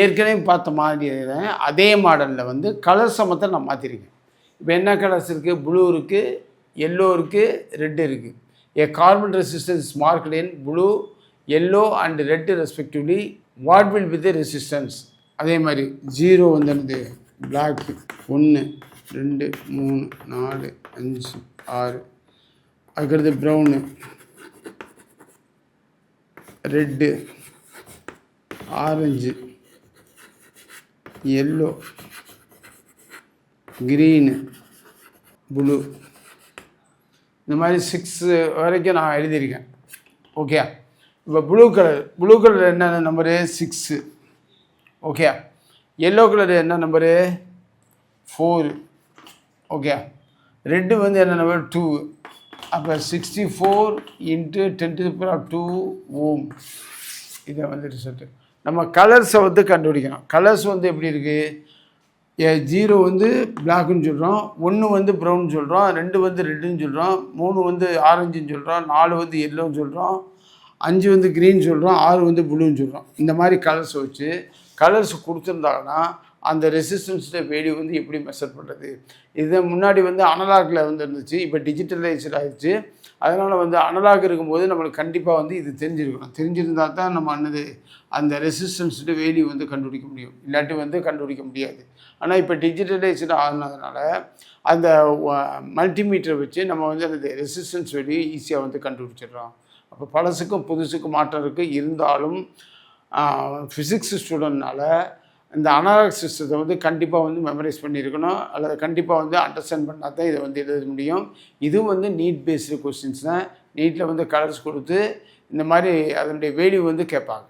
ஏற்கனவே பார்த்த மாதிரி அதே மாடலில் வந்து கலர்ஸை மட்டும் நான் மாற்றிருக்கேன். இப்போ என்ன கலர்ஸ் இருக்குது? ப்ளூ இருக்குது, எல்லோ இருக்குது, ரெட் இருக்குது. A carbon resistance is marked in blue, yellow and red respectively. What will be the resistance? அதே மாதிரி 0 வந்து என்னது? black 1 2 3 4 5 6. அதுக்கடுத்து brown, red, orange, yellow, green, blue. இந்த மாதிரி 6 வரைக்கும் நான் எழுதியிருக்கேன். ஓகே. இப்போ ப்ளூ கலர் என்ன நம்பரு? 6. ஓகே. எல்லோ கலர் என்ன நம்பரு? 4. ஓகே. ரெட்டு வந்து என்ன நம்பர்? 2. அப்போ 64 × 10⁻². இதை வந்து ரிசல்ட்டு. நம்ம கலர்ஸை வந்து கண்டுபிடிக்கணும். கலர்ஸ் வந்து எப்படி இருக்குது? 0 வந்து பிளாக்குன்னு சொல்கிறோம், 1 வந்து ப்ரௌன் சொல்கிறோம், 2 வந்து ரெட்டுன்னு சொல்கிறோம், 3 வந்து ஆரஞ்சுன்னு சொல்கிறோம், 4 வந்து எல்லோன்னு சொல்கிறோம், 5 வந்து க்ரீன் சொல்கிறோம், 6 வந்து ப்ளூன்னு சொல்கிறோம். இந்த மாதிரி கலர்ஸ் வச்சு கலர்ஸ் கொடுத்துருந்தாங்கன்னா அந்த ரெசிஸ்டன்ஸோட வேல்யூ வந்து எப்படி மெஷர் பண்ணுறது? இது முன்னாடி வந்து அனலாகில் வந்து இருந்துச்சு, இப்போ டிஜிட்டலைஸ்ட் ஆகிடுச்சு. அதனால் வந்து அனலாக் இருக்கும்போது நம்மளுக்கு கண்டிப்பாக வந்து இது தெரிஞ்சிருக்கணும். தெரிஞ்சிருந்தால் தான் நம்ம அந்த ரெசிஸ்டன்ஸோட வேல்யூ வந்து கண்டுபிடிக்க முடியும், இல்லாட்டி வந்து கண்டுபிடிக்க முடியாது. ஆனால் இப்போ டிஜிட்டலைஸ்டு ஆனதுனால அந்த மல்டிமீட்டரை வச்சு நம்ம வந்து அந்த ரெசிஸ்டன்ஸ் வேல்யூ ஈஸியாக வந்து கண்டுபிடிச்சிடுறோம். அப்போ பழசுக்கும் புதுசுக்கும் மாற்றம் இருக்குது. இருந்தாலும் ஃபிசிக்ஸ் ஸ்டூடெண்ட்னால இந்த அனலாக் சிஸ்டத்தை வந்து கண்டிப்பாக வந்து மெமரைஸ் பண்ணியிருக்கணும், அல்லது கண்டிப்பாக வந்து அண்டர்ஸ்டாண்ட் பண்ணால் தான் இதை வந்து எழுத முடியும். இதுவும் வந்து நீட் பேஸ்டு கொஸ்டின்ஸ் தான். நீட்டில் வந்து கலர்ஸ் கொடுத்து இந்த மாதிரி அதனுடைய வேல்யூ வந்து கேட்பாங்க.